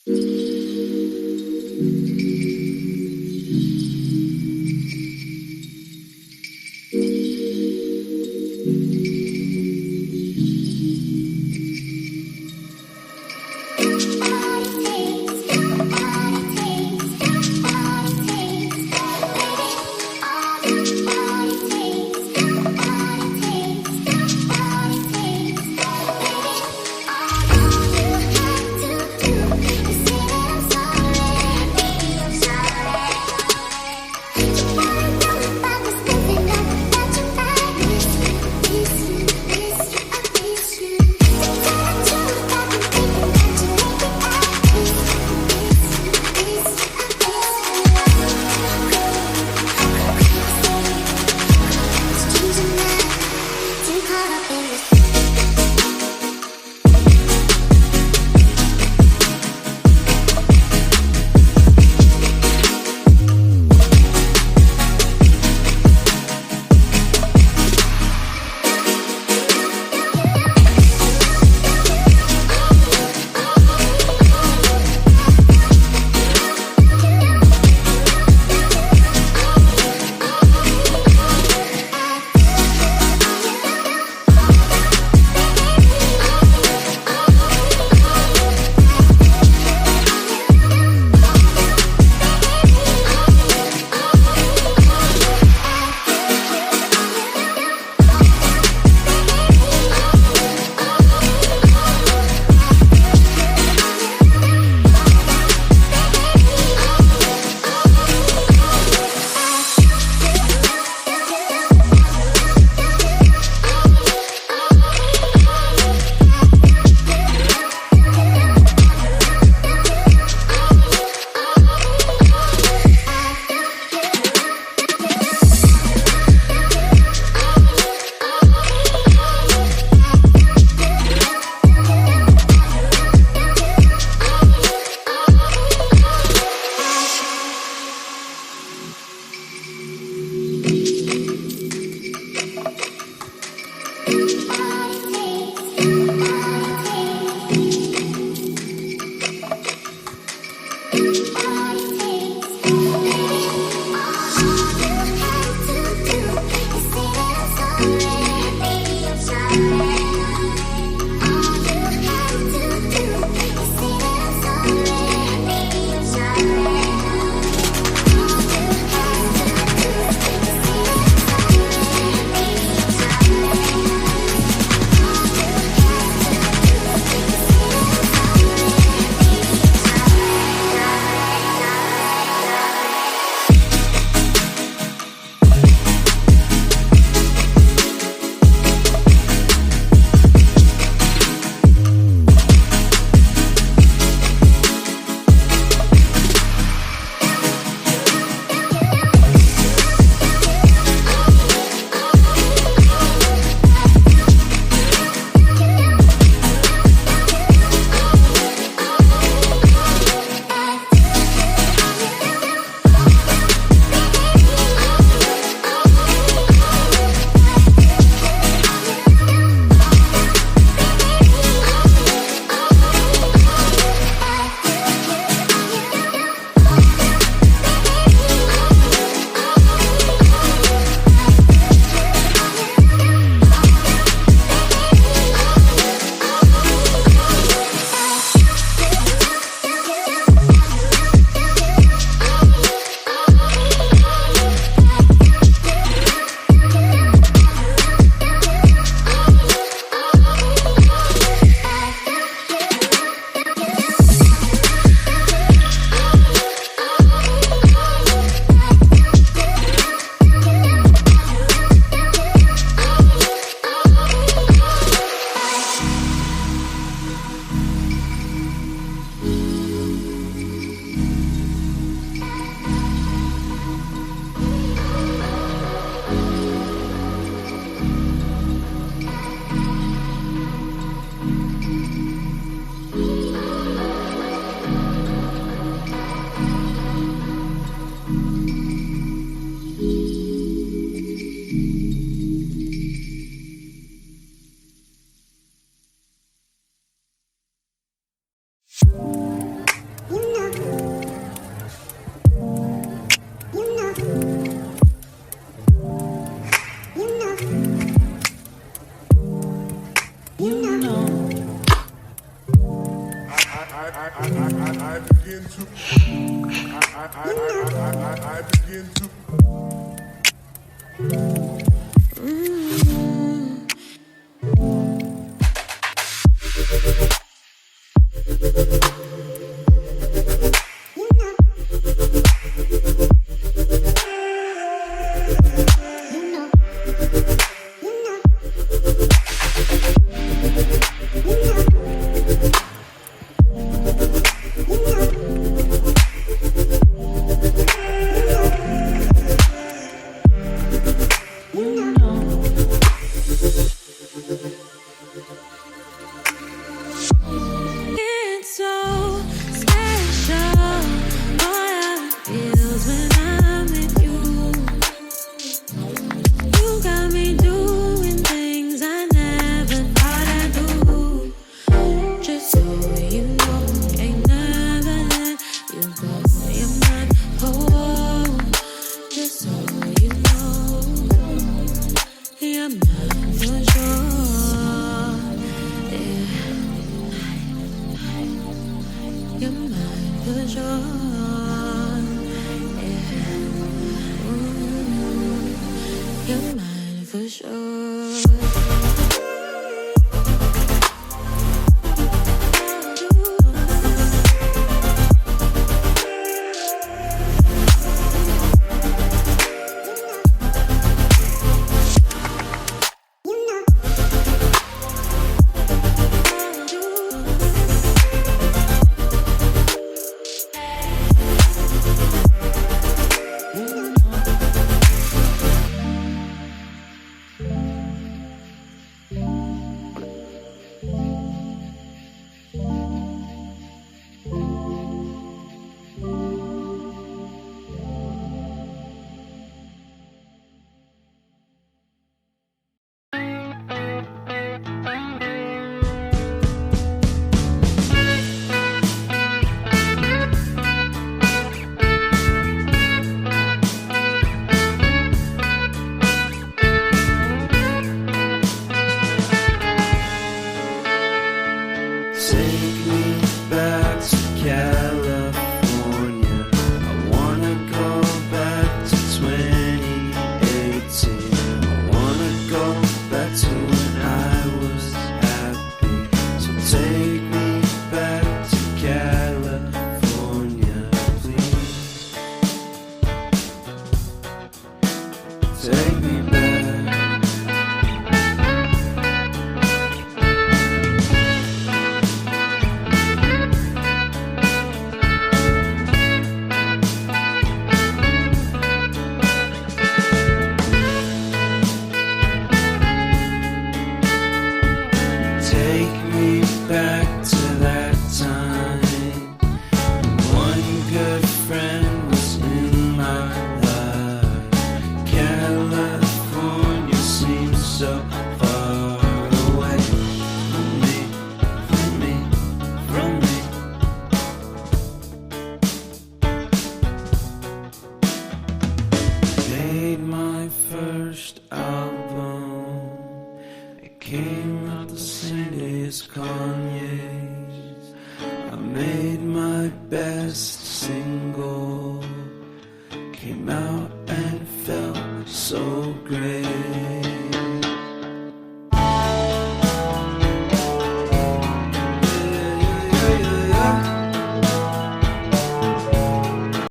You say I begin to I begin It's so special, boy, how it feels when I'm with you. You got me doing things I never thought I'd do. Just so you know, ain't never let you go. You're my home. Just so you know, you're mine for sure. Yeah. You're mine for sure. Yeah. Ooh, you're mine for sure. Take me back to California. I wanna go back to 2018. I wanna go back to when I was happy. So take me back to California, please. Take me back. Take me back to that time. One good friend was in my life. California seems so far away from me, from me, from me. Made my first album. It came out the same day as Kanye's. I made my best single. Came out and felt so great.